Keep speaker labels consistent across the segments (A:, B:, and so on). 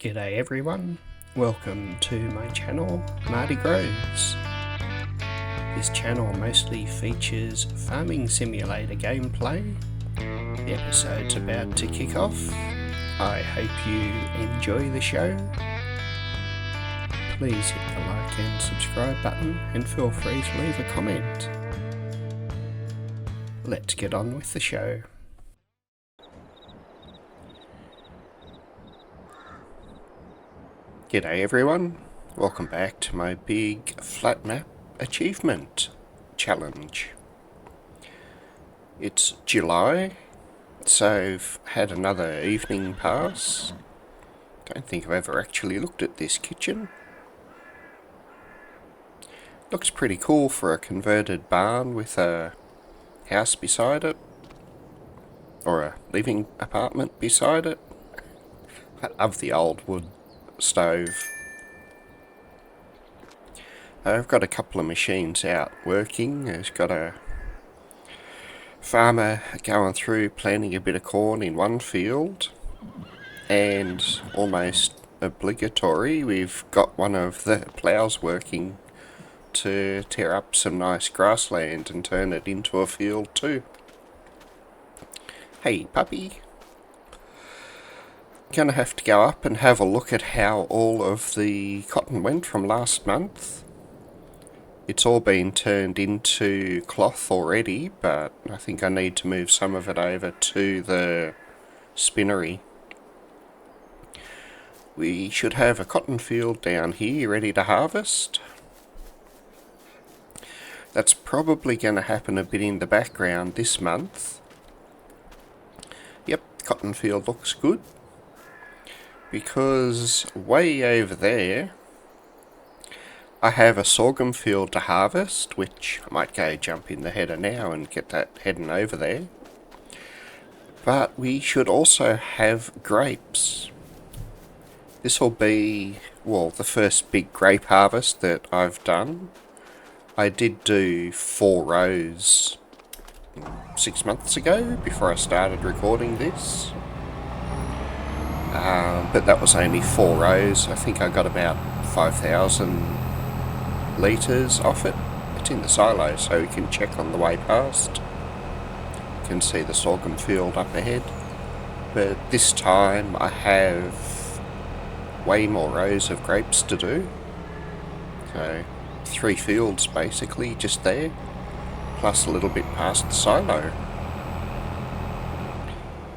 A: G'day everyone, welcome to my channel, Marty Grows. This channel mostly features farming simulator gameplay. The episode's about to kick off. I hope you enjoy the show. Please hit the like and subscribe button and feel free to leave a comment. Let's get on with the show. G'day everyone, welcome back to my big flat map achievement challenge. It's July, so I've had another evening pass. Don't think I've ever actually looked at this kitchen. Looks pretty cool for a converted barn with a house beside it, or a living apartment beside it. I love the old wood stove. I've got a couple of machines out working. There's got a farmer going through planting a bit of corn in one field, and almost obligatory we've got one of the ploughs working to tear up some nice grassland and turn it into a field too. Hey puppy! Gonna have to go up and have a look at how all of the cotton went from last month. It's all been turned into cloth already, but I think I need to move some of it over to the spinnery. We should have a cotton field down here ready to harvest. That's probably going to happen a bit in the background this month. Yep, cotton field looks good. Because way over there I have a sorghum field to harvest, which I might go jump in the header now and get that heading over there. But we should also have grapes. This will be, well, the first big grape harvest that I've done. I did do 4 rows 6 months ago before I started recording this. But that was only 4 rows. I think I got about 5,000 litres off it. It's in the silo, so we can check on the way past. You can see the sorghum field up ahead. But this time I have way more rows of grapes to do. So 3 fields basically just there, plus a little bit past the silo.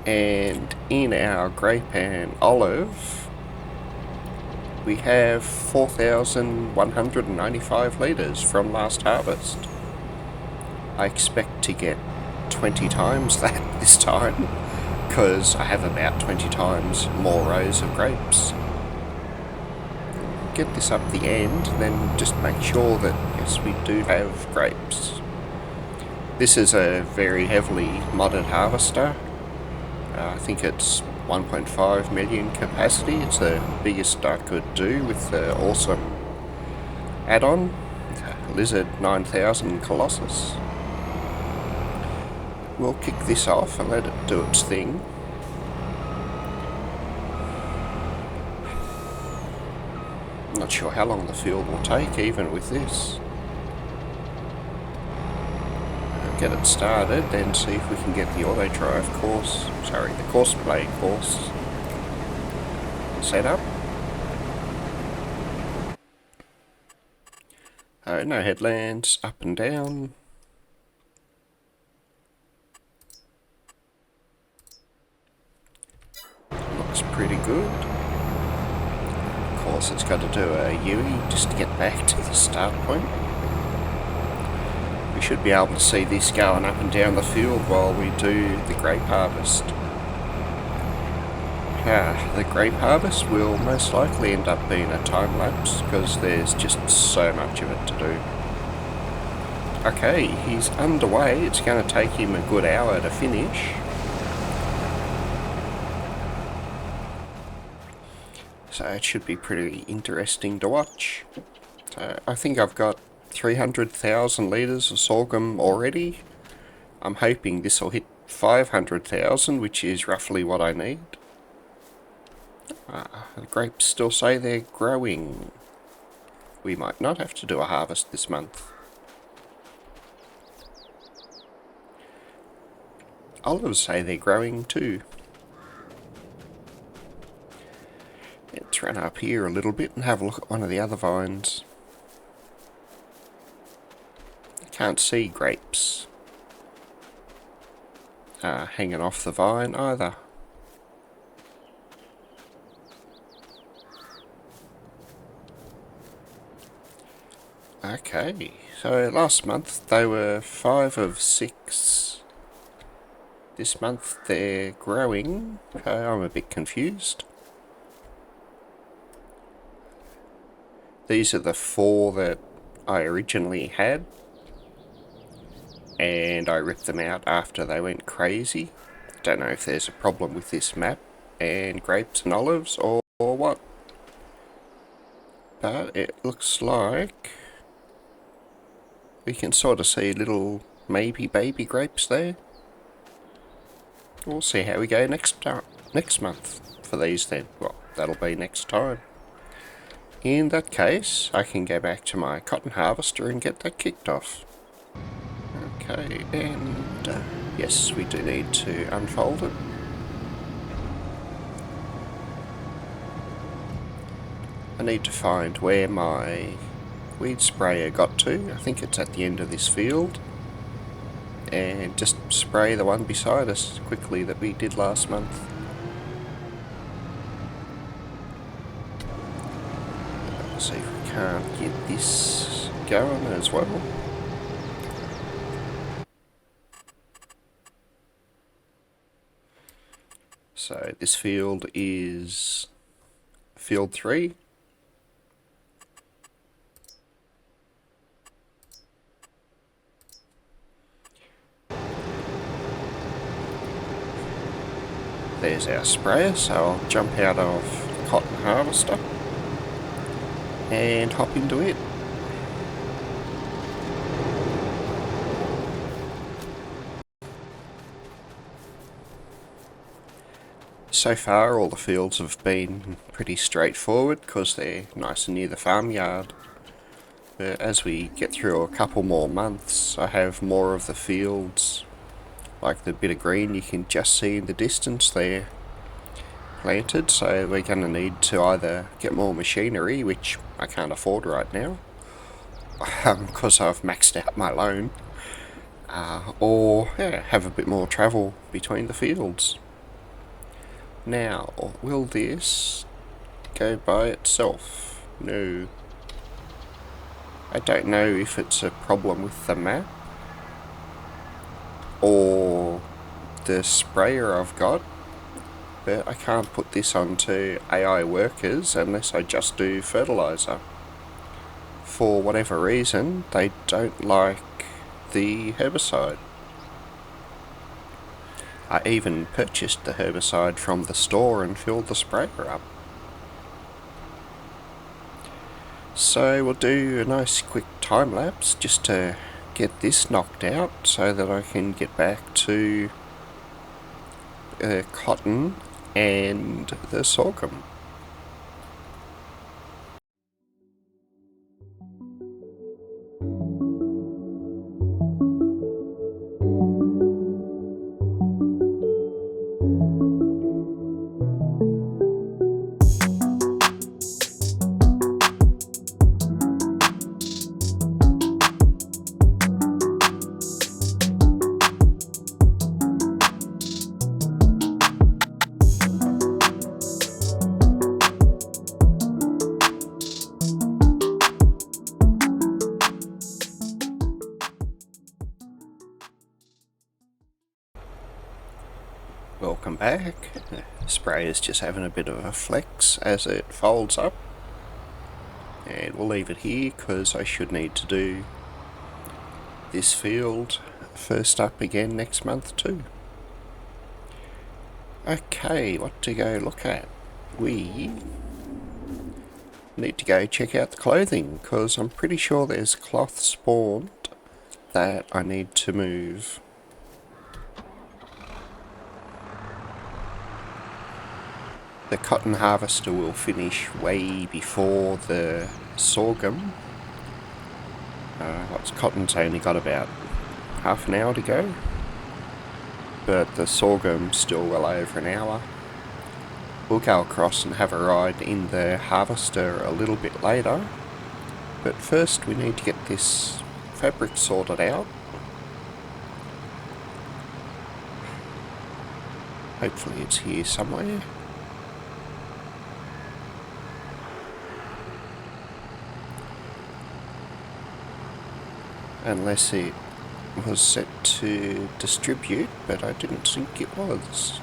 A: And in our grape and olive, we have 4,195 litres from last harvest. I expect to get 20 times that this time, because I have about 20 times more rows of grapes. Get this up the end, then just make sure that, yes, we do have grapes. This is a very heavily modded harvester. I think it's 1.5 million capacity. It's the biggest I could do with the awesome add-on, Lizard 9000 Colossus. We'll kick this off and let it do its thing. I'm not sure how long the field will take even with this. Get it started, then see if we can get the auto drive course, the course play course set up. No headlands, up and down. Looks pretty good. Of course it's got to do a U-E just to get back to the start point. We should be able to see this going up and down the field while we do the grape harvest. The grape harvest will most likely end up being a time lapse because there's just so much of it to do. Okay, he's underway. It's going to take him a good hour to finish. So it should be pretty interesting to watch. So I think I've got 300,000 litres of sorghum already. I'm hoping this will hit 500,000, which is roughly what I need. The grapes still say they're growing. We might not have to do a harvest this month. Olives say they're growing too. Let's run up here a little bit and have a look at one of the other vines. I can't see grapes hanging off the vine either. Okay, so last month they were 5 of 6. This month they're growing, so I'm a bit confused. These are the 4 that I originally had, and I ripped them out after they went crazy. Don't know if there's a problem with this map and grapes and olives or what, but it looks like we can sort of see little maybe baby grapes there. We'll see how we go next month for these then. Well, that'll be next time. In that case, I can go back to my cotton harvester and get that kicked off. Okay, and yes, we do need to unfold it. I need to find where my weed sprayer got to. I think it's at the end of this field. And just spray the one beside us quickly that we did last month. Let's see if we can't get this going as well. So this field is field 3. There's our sprayer, so I'll jump out of the cotton harvester and hop into it. So far all the fields have been pretty straightforward because they're nice and near the farmyard. But as we get through a couple more months, I have more of the fields, like the bit of green you can just see in the distance there, planted. So we're going to need to either get more machinery, which I can't afford right now because I've maxed out my loan, or have a bit more travel between the fields. Now, will this go by itself? No. I don't know if it's a problem with the map or the sprayer I've got, but I can't put this onto AI workers unless I just do fertilizer. For whatever reason, they don't like the herbicide. I even purchased the herbicide from the store and filled the sprayer up. So we'll do a nice quick time lapse just to get this knocked out so that I can get back to cotton and the sorghum. Welcome back. The sprayer's just having a bit of a flex as it folds up, and we'll leave it here because I should need to do this field first up again next month too. Okay, what to go look at? We need to go check out the clothing because I'm pretty sure there's cloth spawned that I need to move. the cotton harvester will finish way before the sorghum. Cotton's only got about half an hour to go, but the sorghum's still well over an hour. We'll go across and have a ride in the harvester a little bit later, but first we need to get this fabric sorted out. Hopefully it's here somewhere. Unless it was set to distribute, but I didn't think it was.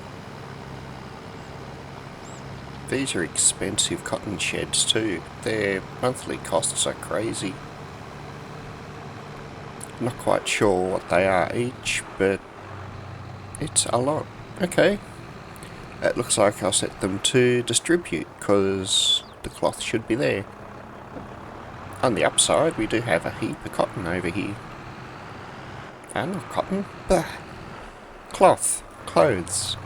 A: These are expensive cotton sheds too. Their monthly costs are crazy. Not quite sure what they are each, but it's a lot. Okay. It looks like I'll set them to distribute, because the cloth should be there. On the upside, we do have a heap of cotton over here. Not cotton, but cloth, clothes.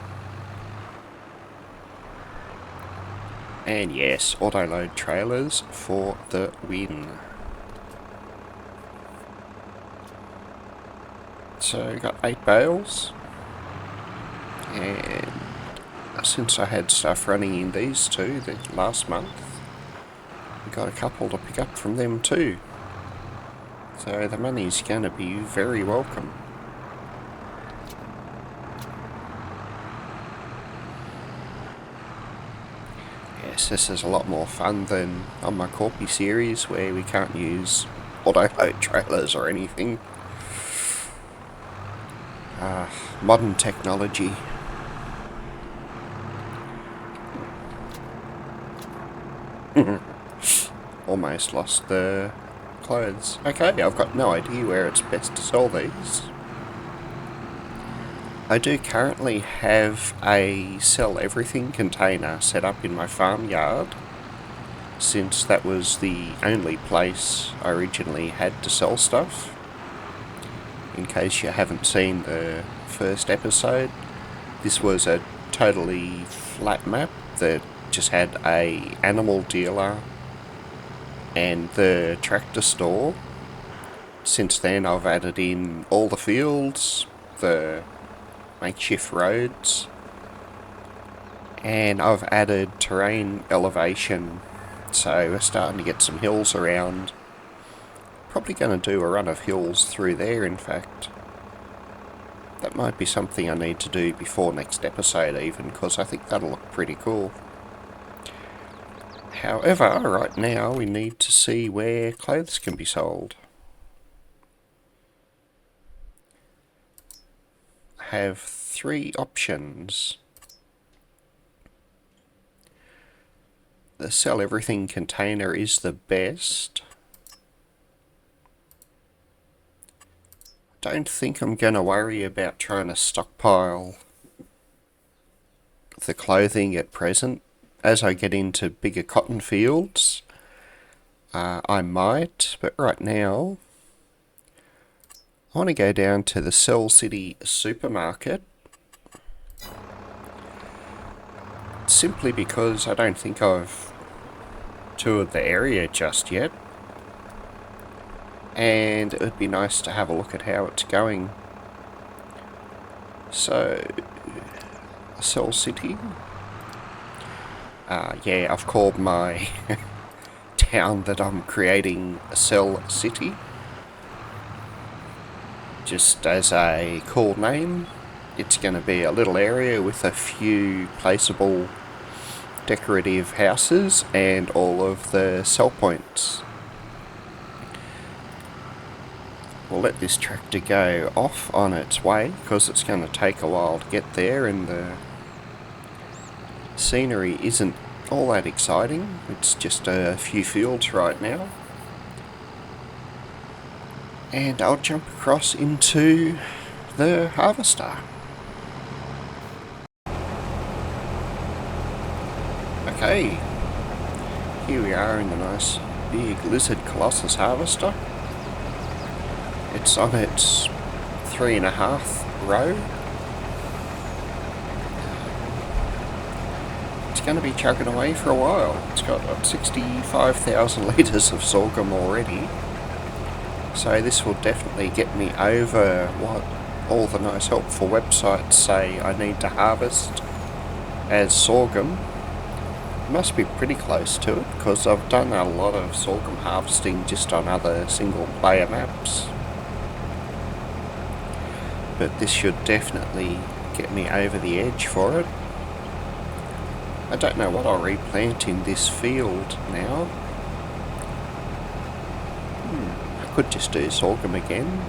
A: And yes, auto-load trailers for the win. So we got 8 bales. And since I had stuff running in these two the last month, we got a couple to pick up from them too. So the money's going to be very welcome. Yes, this is a lot more fun than on my Corpy series where we can't use auto-load trailers or anything. Modern technology. Almost lost the clothes. Okay, I've got no idea where it's best to sell these. I do currently have a sell everything container set up in my farmyard, since that was the only place I originally had to sell stuff. In case you haven't seen the first episode, this was a totally flat map that just had a animal dealer and the tractor store. Since then I've added in all the fields, the makeshift roads, and I've added terrain elevation, so we're starting to get some hills around. Probably going to do a run of hills through there, in fact. That might be something I need to do before next episode even, because I think that'll look pretty cool. However, right now we need to see where clothes can be sold. I have 3 options. The sell everything container is the best. Don't think I'm going to worry about trying to stockpile the clothing at present. As I get into bigger cotton fields, I might, but right now I want to go down to the Cell City supermarket, simply because I don't think I've toured the area just yet, and it would be nice to have a look at how it's going. So, Cell City. Yeah, I've called my town that I'm creating a Cell City, just as a cool name. It's going to be a little area with a few placeable decorative houses and all of the sell points. We'll let this tractor go off on its way, because it's going to take a while to get there, and the scenery isn't all that exciting. It's just a few fields right now. And I'll jump across into the harvester. Okay, here we are in the nice big Lizard Colossus harvester. It's on its 3.5 row. It's going to be chugging away for a while. It's got 65,000 litres of sorghum already. So this will definitely get me over what all the nice helpful websites say I need to harvest as sorghum. Must be pretty close to it, because I've done a lot of sorghum harvesting just on other single player maps. But this should definitely get me over the edge for it. I don't know what I'll replant in this field now. I could just do sorghum again.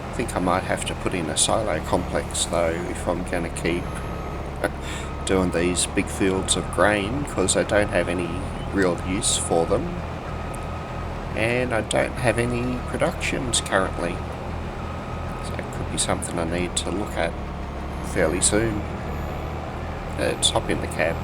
A: I think I might have to put in a silo complex though if I'm going to keep doing these big fields of grain, because I don't have any real use for them. And I don't have any productions currently. So it could be something I need to look at fairly soon. Let's hop in the cab.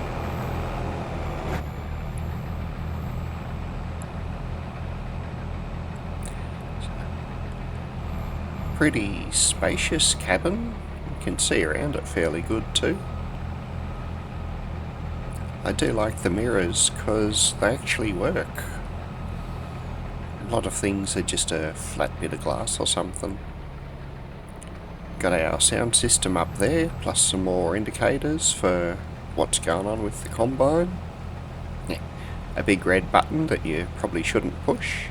A: Pretty spacious cabin. You can see around it fairly good too. I do like the mirrors because they actually work. A lot of things are just a flat bit of glass or something. Got our sound system up there, plus some more indicators for what's going on with the combine. Yeah, a big red button that you probably shouldn't push.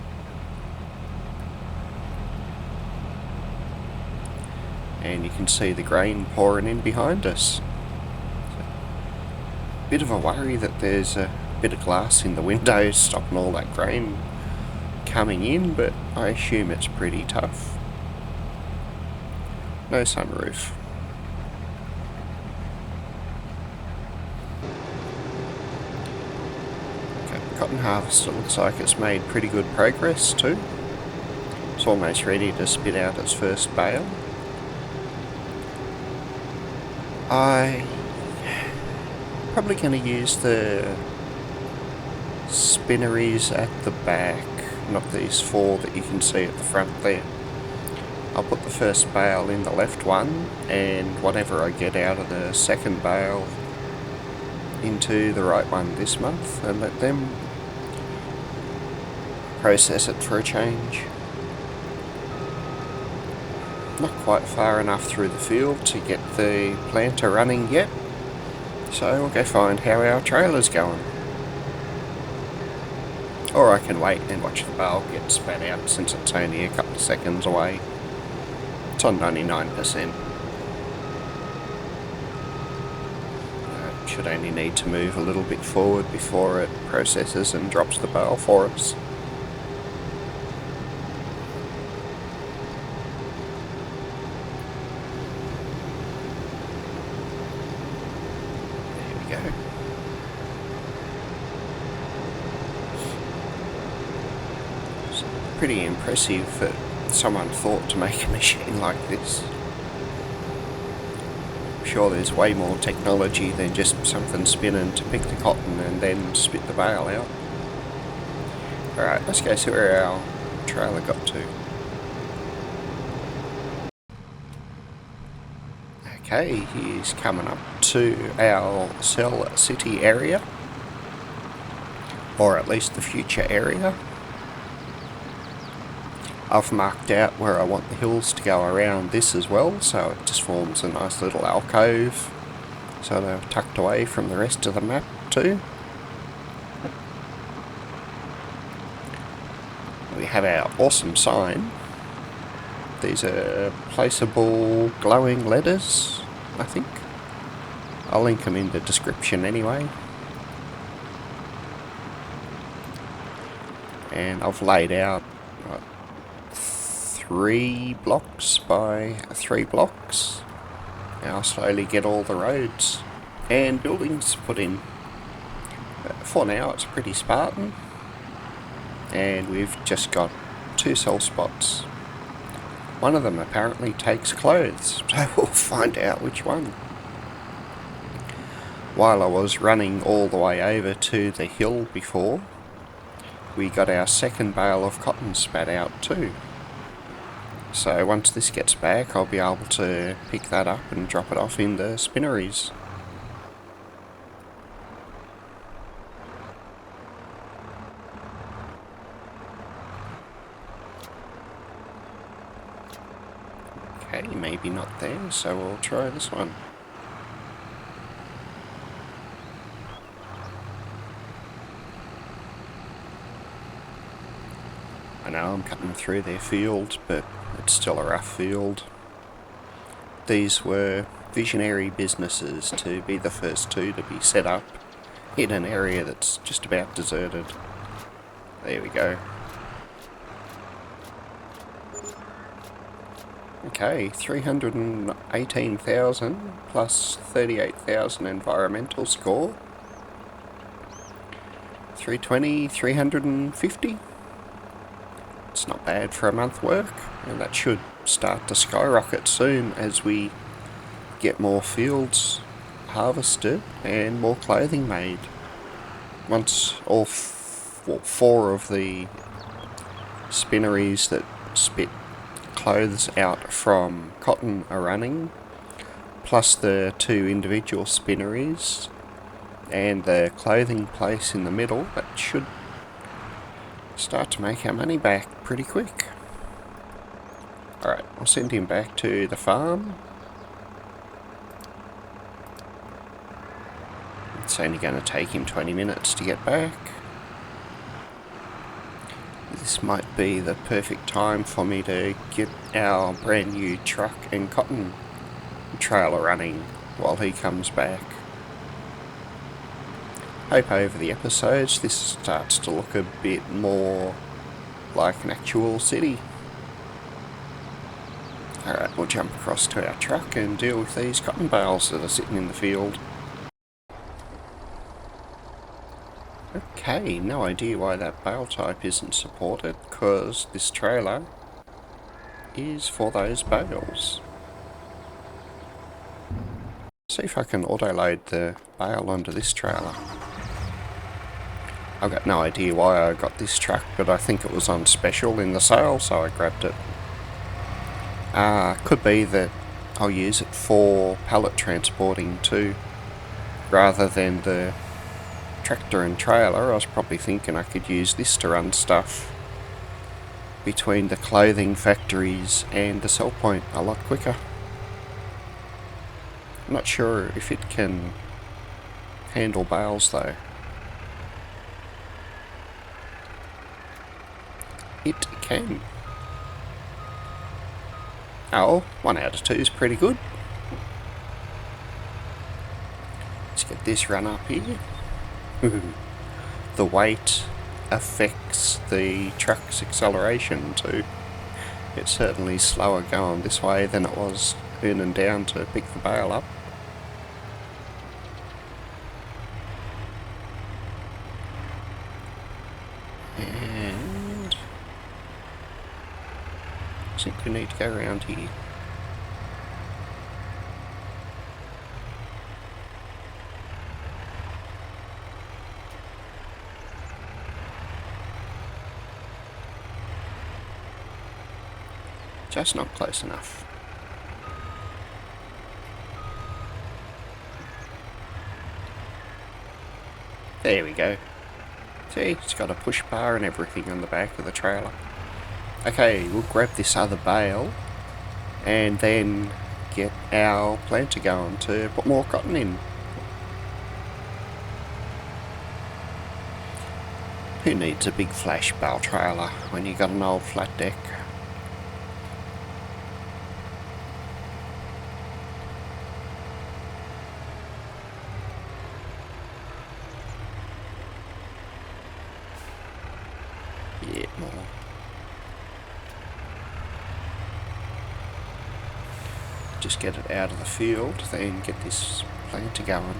A: And you can see the grain pouring in behind us. Bit of a worry that there's a bit of glass in the windows stopping all that grain coming in, but I assume it's pretty tough. No sunroof. Okay, cotton harvester looks like it's made pretty good progress too. It's almost ready to spit out its first bale. I'm probably going to use the spinneries at the back, not these four that you can see at the front there. I'll put the first bale in the left one, and whatever I get out of the second bale into the right one this month, and let them process it for a change. Not quite far enough through the field to get the planter running yet, so we'll go find how our trailer's going. Or I can wait and watch the bale get spat out since it's only a couple of seconds away. It's on 99%. Should only need to move a little bit forward before it processes and drops the bale for us. There we go. It's pretty impressive that someone thought to make a machine like this. I'm sure there's way more technology than just something spinning to pick the cotton and then spit the bale out. Alright, let's go see where our trailer got to. Okay, he's coming up to our Cell City area, or at least the future area. I've marked out where I want the hills to go around this as well, so it just forms a nice little alcove, so they're tucked away from the rest of the map too. We have our awesome sign. These are placeable glowing letters, I think. I'll link them in the description anyway. And I've laid out 3 blocks by 3 blocks. Now I'll slowly get all the roads and buildings put in. For now it's pretty Spartan, and we've just got 2 sell spots. One of them apparently takes clothes, so we'll find out which one. While I was running all the way over to the hill before, we got our second bale of cotton spat out too. So once this gets back, I'll be able to pick that up and drop it off in the spinneries. Okay, maybe not there, so we'll try this one. I know I'm cutting through their field, but it's still a rough field. These were visionary businesses to be the first two to be set up in an area that's just about deserted. There we go. Okay, 318,000 plus 38,000 environmental score. 320, 350. It's not bad for a month work, and that should start to skyrocket soon as we get more fields harvested and more clothing made. Once all four of the spinneries that spit clothes out from cotton are running, plus the two individual spinneries and the clothing place in the middle, that should start to make our money back pretty quick. Alright, I'll send him back to the farm. It's only going to take him 20 minutes to get back. This might be the perfect time for me to get our brand new truck and cotton trailer running while he comes back. Hope over the episodes this starts to look a bit more like an actual city. Alright, we'll jump across to our truck and deal with these cotton bales that are sitting in the field. Okay, no idea why that bale type isn't supported, because this trailer is for those bales. See if I can auto-load the bale onto this trailer. I've got no idea why I got this truck, but I think it was on special in the sale, so I grabbed it. Could be that I'll use it for pallet transporting too, rather than the tractor and trailer. I was probably thinking I could use this to run stuff between the clothing factories and the sell point a lot quicker. I'm not sure if it can handle bales though. It can. Oh, 1 out of 2 is pretty good. Let's get this run up here. The weight affects the truck's acceleration too. It's certainly slower going this way than it was turning down to pick the bale up. And I think we need to go around here. Just not close enough. There we go. See, it's got a push bar and everything on the back of the trailer. Okay, we'll grab this other bale and then get our planter going to put more cotton in. Who needs a big flash bale trailer when you got an old flat deck? Yeah, more. Just get it out of the field, then get this planter going.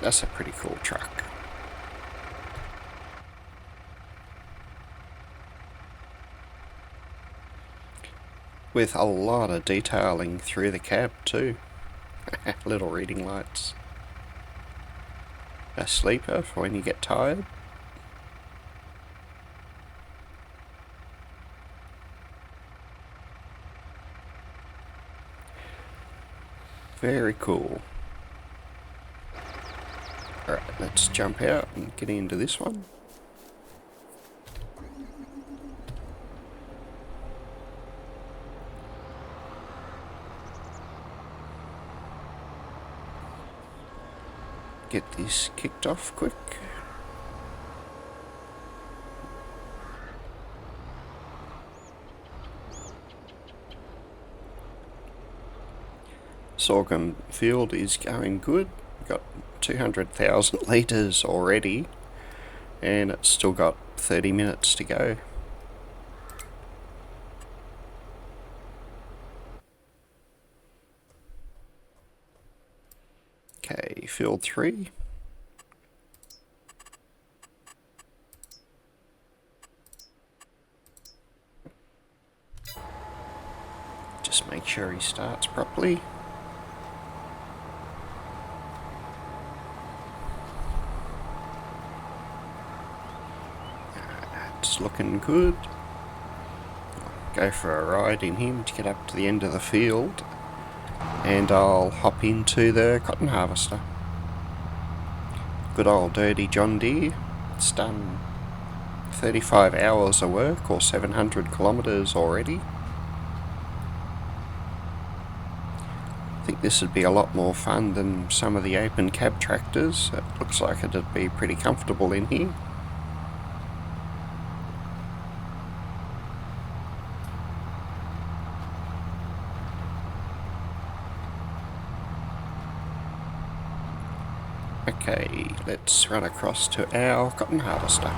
A: That's a pretty cool truck. With a lot of detailing through the cab too. Little reading lights. A sleeper for when you get tired. Very cool. Alright, let's jump out and get into this one. Get this kicked off quick. Sorghum field is going good. We've got 200,000 litres already, and it's still got 30 minutes to go. Okay, field 3. Just make sure he starts properly. It's looking good. Go for a ride in him to get up to the end of the field, and I'll hop into the cotton harvester. Good old dirty John Deere. It's done 35 hours of work, or 700 kilometres already. I think this would be a lot more fun than some of the open cab tractors. It looks like it'd be pretty comfortable in here. Okay, let's run across to our cotton harvester.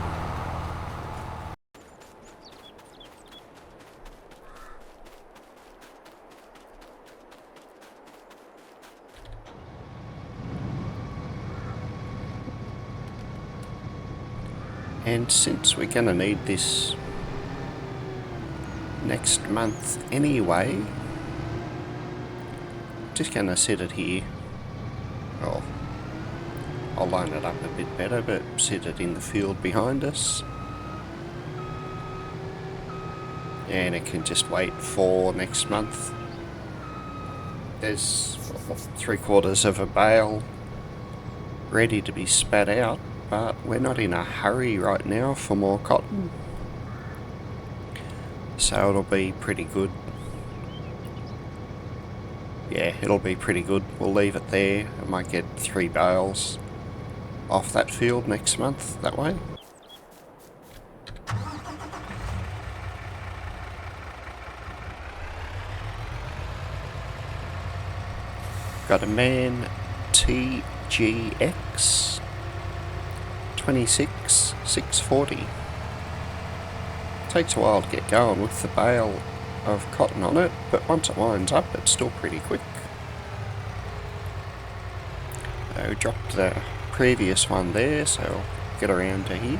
A: And since we're going to need this next month anyway, just going to set it here. Well, I'll line it up a bit better, but set it in the field behind us. And it can just wait for next month. There's 3/4 of a bale ready to be spat out, but we're not in a hurry right now for more cotton. So it'll be pretty good. Yeah, it'll be pretty good. We'll leave it there. I might get 3 bales off that field next month that way. Got a Man TGX 26640. Takes a while to get going with the bale of cotton on it, but once it winds up it's still pretty quick. I dropped the previous one there, so I'll get around to here.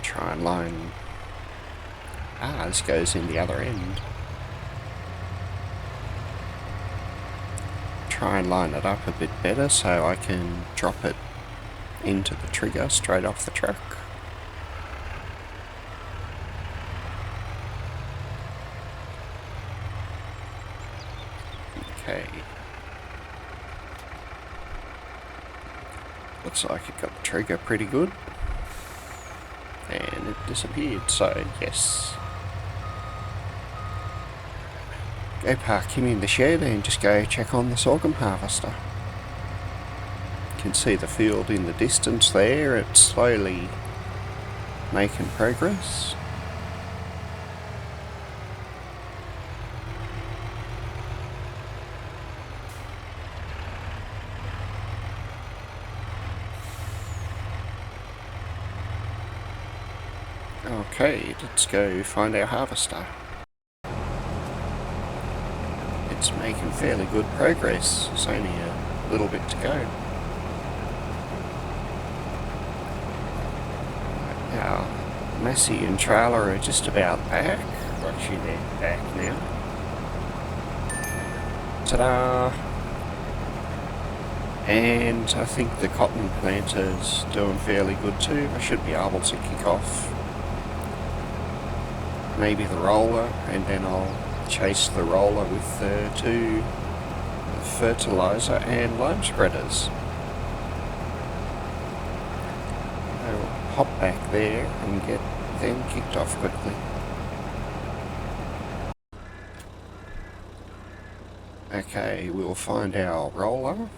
A: Try and line... this goes in the other end. Try and line it up a bit better so I can drop it into the trigger straight off the truck. Okay. Looks like it got the trigger pretty good. And it disappeared, so yes. Go park him in the shed and just go check on the sorghum harvester. You can see the field in the distance there, it's slowly making progress. Okay, let's go find our harvester. It's making fairly good progress. It's only a little bit to go. Our Massey and trailer are just about back. Actually, they're back now. Ta-da! And I think the cotton planter's doing fairly good too. I should be able to kick off maybe the roller, and then I'll chase the roller with the 2 fertilizer and lime spreaders. I'll hop back there and get them kicked off quickly. Okay, we'll find our roller.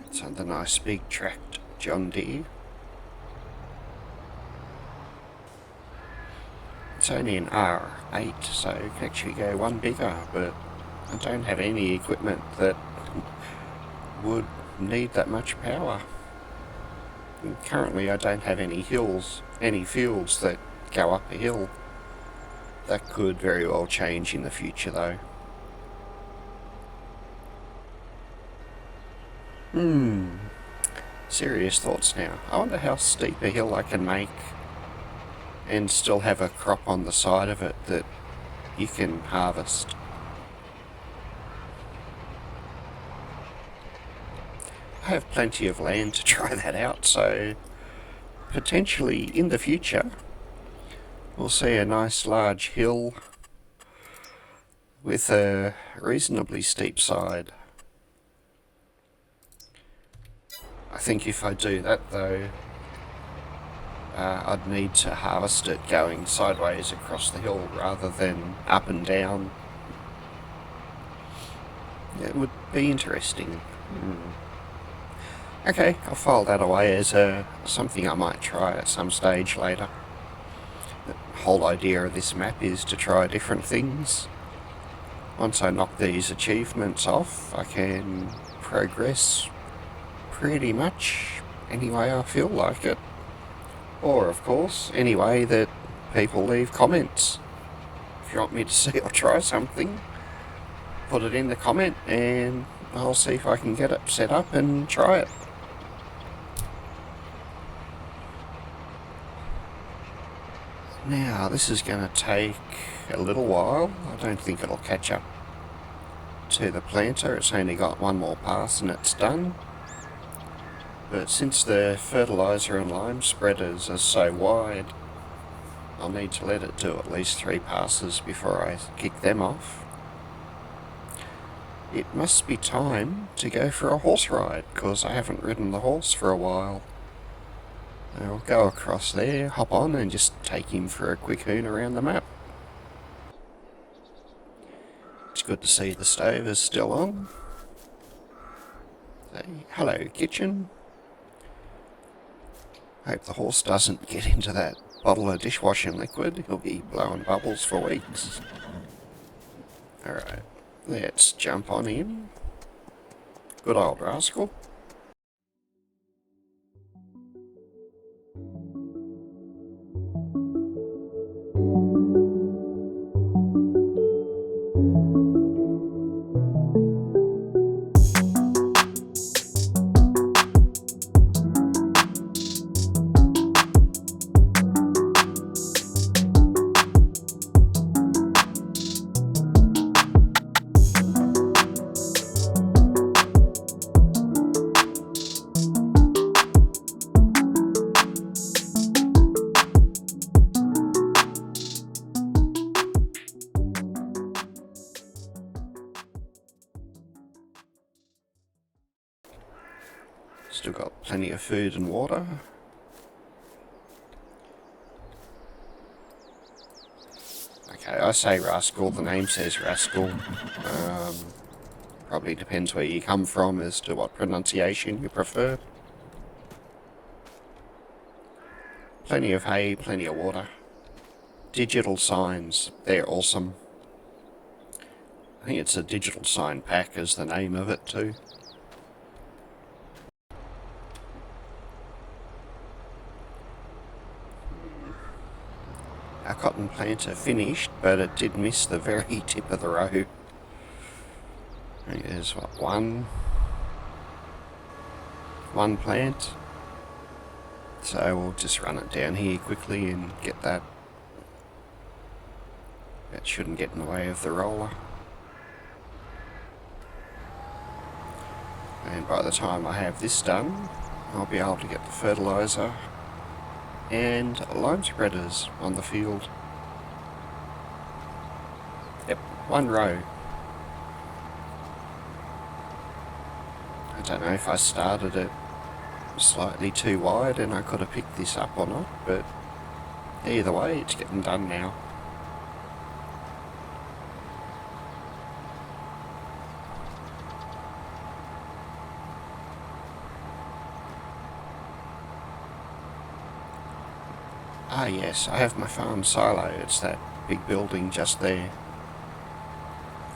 A: It's on the nice big tracked John Deere. It's only an R8, so it can actually go one bigger, but I don't have any equipment that would need that much power. And currently I don't have any fields that go up a hill. That could very well change in the future though. Serious thoughts now. I wonder how steep a hill I can make and still have a crop on the side of it that you can harvest. I have plenty of land to try that out, so potentially in the future we'll see a nice large hill with a reasonably steep side. I think if I do that though, I'd need to harvest it going sideways across the hill rather than up and down. It would be interesting. Okay, I'll file that away as something I might try at some stage later. The whole idea of this map is to try different things. Once I knock these achievements off, I can progress pretty much any way I feel like it. Or, of course, any way that people leave comments. If you want me to see or try something, put it in the comment and I'll see if I can get it set up and try it. Now, this is going to take a little while. I don't think it'll catch up to the planter. It's only got one more pass and it's done. But since the fertilizer and lime spreaders are so wide, I'll need to let it do at least 3 passes before I kick them off. It must be time to go for a horse ride, because I haven't ridden the horse for a while. I'll go across there, hop on and just take him for a quick hoon around the map. It's good to see the stove is still on. Say, hello kitchen. Hope the horse doesn't get into that bottle of dishwashing liquid. He'll be blowing bubbles for weeks. Alright, let's jump on in. Good old rascal. Still got plenty of food and water. Okay, I say rascal, the name says rascal. Probably depends where you come from as to what pronunciation you prefer. Plenty of hay, plenty of water. Digital signs, they're awesome. I think it's a digital sign pack is the name of it too. Our cotton planter finished, but it did miss the very tip of the row. There's what, one plant. So we'll just run it down here quickly and get that. That shouldn't get in the way of the roller. And by the time I have this done, I'll be able to get the fertiliser and lime spreaders on the field. Yep, one row. I don't know if I started it slightly too wide and I could have picked this up or not, but either way, it's getting done now. Ah yes, I have my farm silo. It's that big building just there.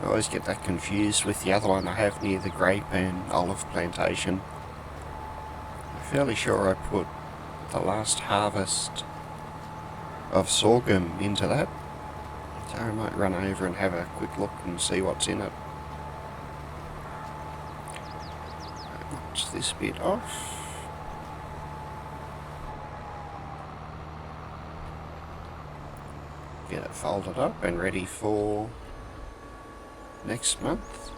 A: I always get that confused with the other one I have near the grape and olive plantation. I'm fairly sure I put the last harvest of sorghum into that, so I might run over and have a quick look and see what's in it. Notch this bit off. Get it folded up and ready for next month.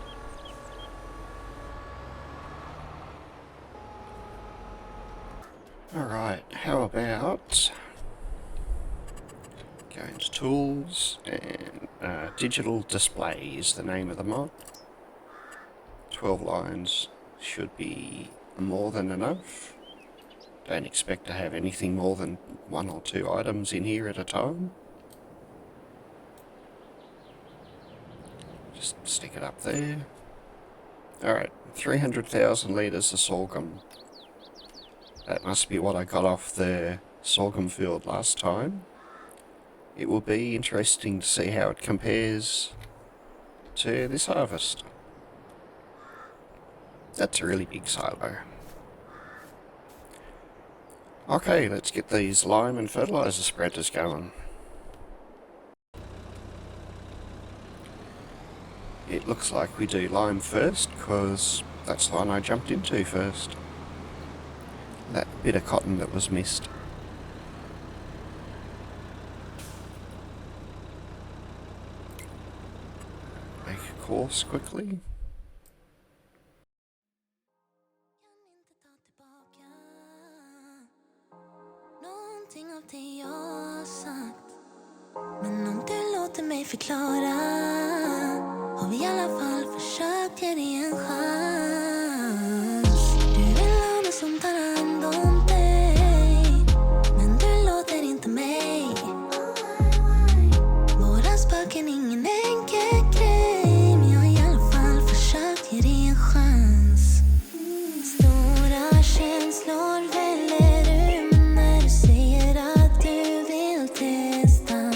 A: Alright, how about going to tools and digital display is the name of the mod. 12 lines should be more than enough. Don't expect to have anything more than 1 or 2 items in here at a time. Just stick it up there. Alright, 300,000 litres of sorghum. That must be what I got off the sorghum field last time. It will be interesting to see how it compares to this harvest. That's a really big silo. Okay, let's get these lime and fertiliser spreaders going. It looks like we do lime first, because that's the one I jumped into first. That bit of cotton that was missed. Make a course quickly.
B: Men om du låter mig förklara, har vi i alla fall försökt ge dig en chans. Du vill ha någon som tar hand om dig, men du låter inte mig. Våra spöken, ingen enkel grej, men jag har i alla fall försökt ge dig en chans. Stora känslor väller ur mig när du säger att du vill testa.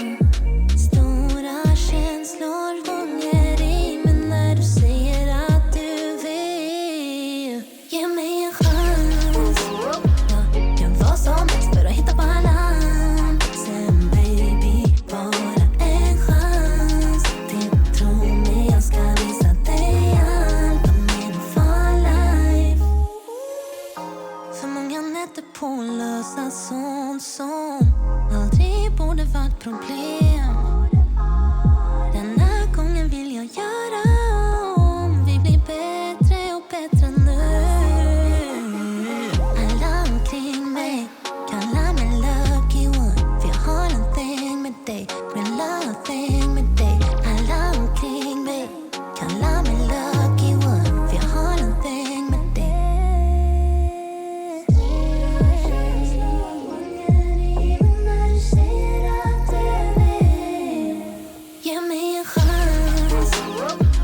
B: Stora känslor gånger i mig när du säger att du vill ge mig en chans. Jag gör vad som helst för att hitta balansen, baby. Bara en chans till. Tro mig, jag ska visa dig allt om min for life. För många nätter på att lösa sånt som aldrig borde varit problem. Denna gången vill jag göra om. Vi blir bättre och bättre nu. Alla omkring mig kallar mig lucky one, för jag har en thing med dig, real love thing med dig. Alla omkring mig kallar mig lucky one, för jag har en thing med dig. Ge mig en chans.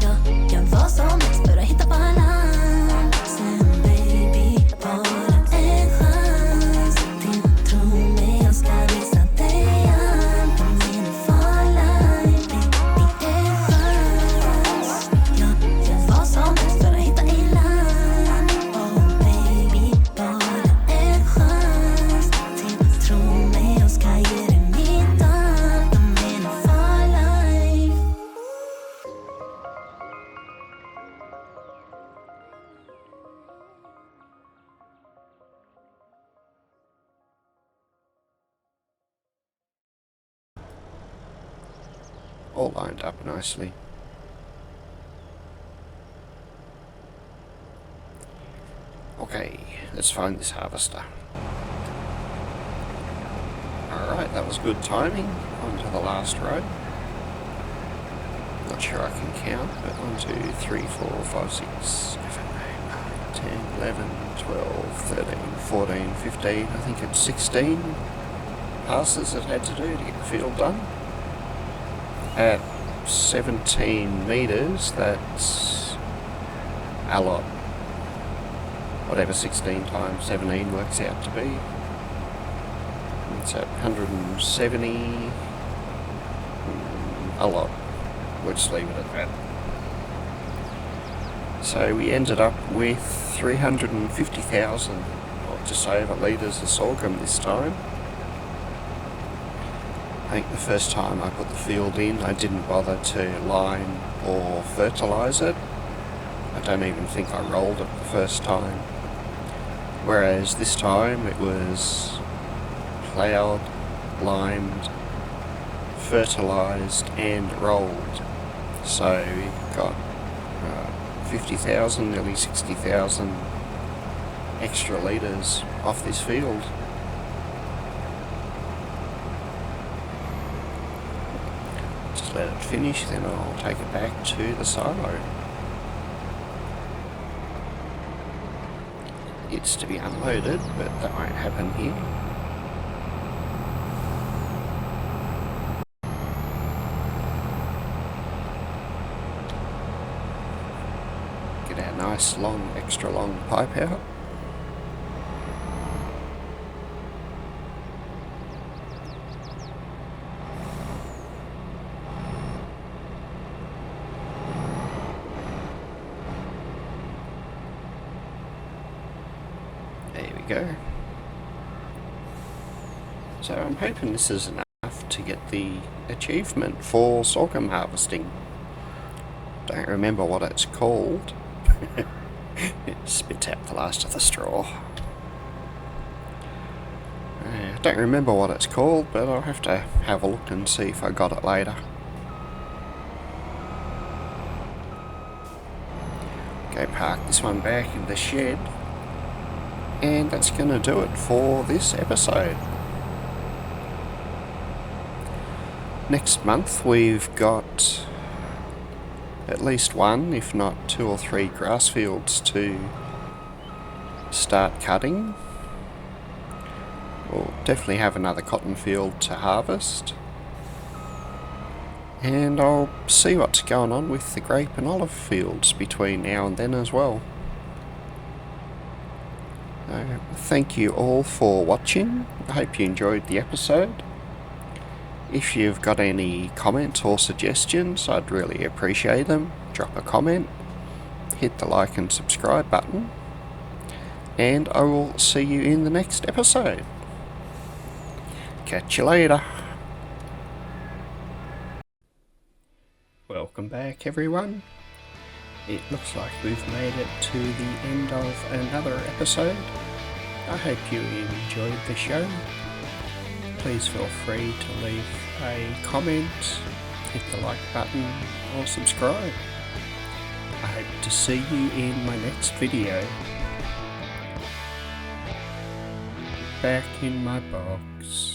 B: Jag gör vad som helst för att hitta balansen, baby. Bara en chans till. Tro mig, jag ska visa dig allt om min for life, baby. En chans. Jag gör vad som helst för att hitta i land. Oh baby, bara en chans till. Tro mig, jag ska ge dig mitt allt om min for life.
A: All lined up nicely. Okay, let's find this harvester. Alright, that was good timing. On to the last row. Not sure I can count, but 1, 2, 3, 4, 5, 6, 7, 8, 9, 10, 11, 12, 13, 14, 15, I think it's 16 passes it had to do to get the field done. At 17 metres, that's a lot. Whatever 16 times 17 works out to be. It's at 170, a lot. We'll just leave it at that. So we ended up with 350,000, or just over litres of sorghum this time. I think the first time I put the field in, I didn't bother to lime or fertilise it. I don't even think I rolled it the first time. Whereas this time it was ploughed, limed, fertilised and rolled. So we got 50,000, nearly 60,000 extra litres off this field. Just let it finish, then I'll take it back to the silo. It's to be unloaded, but that won't happen here. Get our nice long, extra long pipe out. There we go. So I'm hoping this is enough to get the achievement for sorghum harvesting. Don't remember what it's called. It spits out the last of the straw. Don't remember what it's called, but I'll have to have a look and see if I got it later. Go park this one back in the shed. And that's going to do it for this episode. Next month we've got at least one, if not 2 or 3 grass fields to start cutting. We'll definitely have another cotton field to harvest. And I'll see what's going on with the grape and olive fields between now and then as well. Thank you all for watching. I hope you enjoyed the episode. If you've got any comments or suggestions, I'd really appreciate them. Drop a comment, hit the like and subscribe button, and I will see you in the next episode. Catch you later. Welcome back, everyone. It looks like we've made it to the end of another episode. I hope you enjoyed the show. Please feel free to leave a comment, hit the like button or subscribe. I hope to see you in my next video. Back in my box.